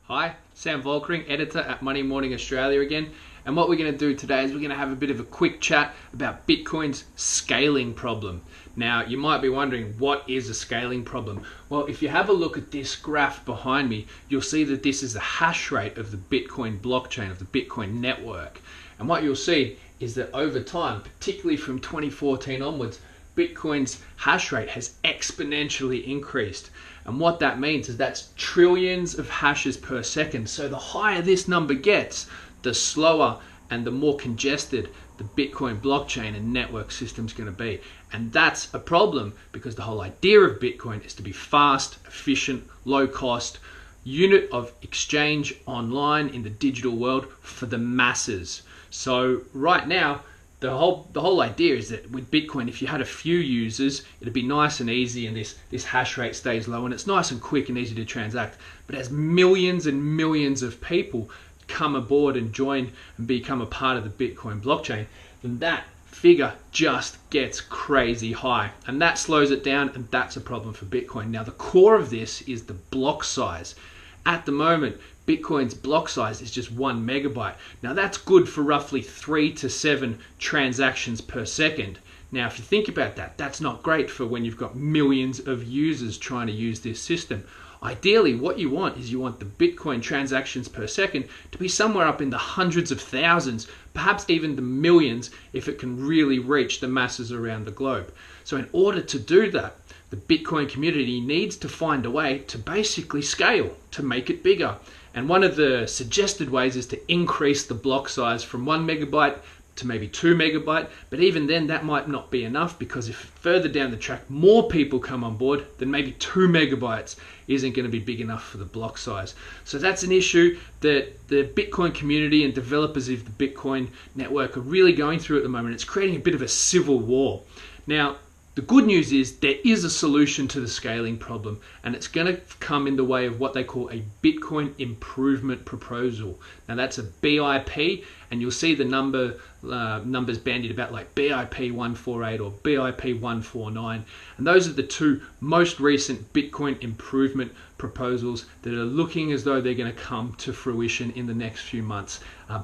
Hi, Sam Volkering, editor at Money Morning Australia again. And what we're going to do today is we're going to have a bit of a quick chat about Bitcoin's scaling problem. Now, you might be wondering, what is a scaling problem? Well, if you have a look at this graph behind me, you'll see that this is the hash rate of the Bitcoin blockchain, of the Bitcoin network. And what you'll see is that over time, particularly from 2014 onwards, Bitcoin's hash rate has exponentially increased. And what that means is that's trillions of hashes per second. So the higher this number gets, the slower and the more congested the Bitcoin blockchain and network system is going to be. And that's a problem because the whole idea of Bitcoin is to be fast, efficient, low cost, unit of exchange online in the digital world for the masses. So right now, the whole idea is that with Bitcoin, if you had a few users, it'd be nice and easy, and this hash rate stays low, and it's nice and quick and easy to transact. But as millions and millions of people come aboard and join and become a part of the Bitcoin blockchain, then that figure just gets crazy high, and that slows it down, and that's a problem for Bitcoin. Now, the core of this is the block size. At the moment, Bitcoin's block size is just 1 megabyte. Now that's good for roughly 3 to 7 transactions per second. Now if you think about that, that's not great for when you've got millions of users trying to use this system. Ideally, what you want is you want the Bitcoin transactions per second to be somewhere up in the hundreds of thousands, perhaps even the millions if it can really reach the masses around the globe. So in order to do that, the Bitcoin community needs to find a way to basically scale, to make it bigger. And one of the suggested ways is to increase the block size from 1 megabyte to maybe 2 megabyte. But even then, that might not be enough, because if further down the track more people come on board, then maybe 2 megabytes isn't going to be big enough for the block size. So that's an issue that the Bitcoin community and developers of the Bitcoin network are really going through at the moment. It's creating a bit of a civil war. Now, the good news is there is a solution to the scaling problem, and it's going to come in the way of what they call a Bitcoin improvement proposal. Now that's a BIP, and you'll see the numbers bandied about like BIP 148 or BIP 149, and those are the two most recent Bitcoin improvement proposals that are looking as though they're going to come to fruition in the next few months.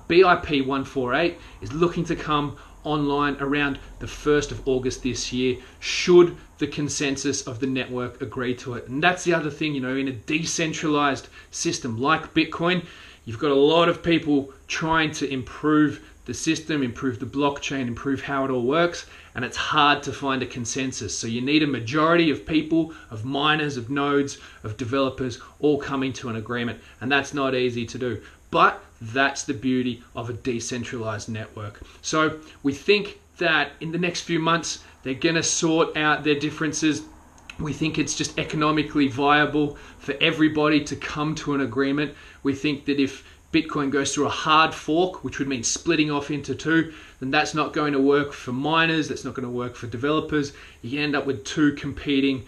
BIP 148 is looking to come online around the 1st of August this year, should the consensus of the network agree to it. And that's the other thing, in a decentralized system like Bitcoin, you've got a lot of people trying to improve the system, improve the blockchain, improve how it all works, and it's hard to find a consensus. So you need a majority of people, of miners, of nodes, of developers, all coming to an agreement, and that's not easy to do. But that's the beauty of a decentralized network. So we think that in the next few months, they're going to sort out their differences. We think it's just economically viable for everybody to come to an agreement. We think that if Bitcoin goes through a hard fork, which would mean splitting off into two, then that's not going to work for miners, that's not going to work for developers. You end up with two competing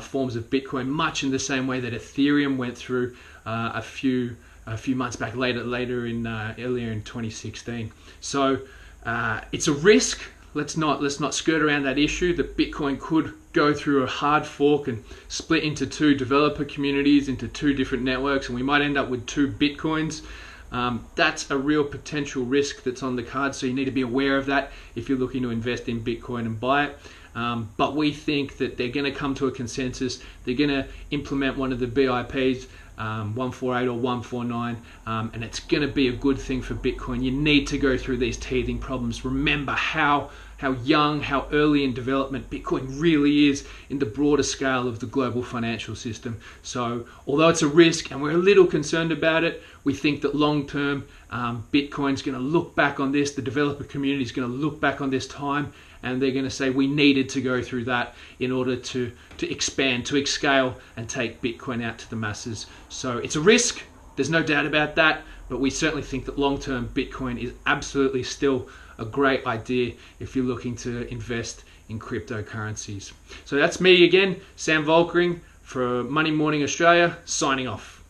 forms of Bitcoin, much in the same way that Ethereum went through a few months back, earlier in 2016. So it's a risk. Let's not skirt around that issue, that Bitcoin could go through a hard fork and split into two developer communities, into two different networks, and we might end up with two Bitcoins. That's a real potential risk that's on the card, so you need to be aware of that if you're looking to invest in Bitcoin and buy it. But we think that they're going to come to a consensus. They're going to implement one of the BIPs, 148 or 149, and it's going to be a good thing for Bitcoin. You need to go through these teething problems. Remember how young, how early in development Bitcoin really is in the broader scale of the global financial system. So although it's a risk and we're a little concerned about it, we think that long term Bitcoin's going to look back on this, the developer community is going to look back on this time, and they're going to say we needed to go through that in order to expand, to scale and take Bitcoin out to the masses. So it's a risk, there's no doubt about that, but we certainly think that long-term Bitcoin is absolutely still a great idea if you're looking to invest in cryptocurrencies. So that's me again, Sam Volkering for Money Morning Australia, signing off.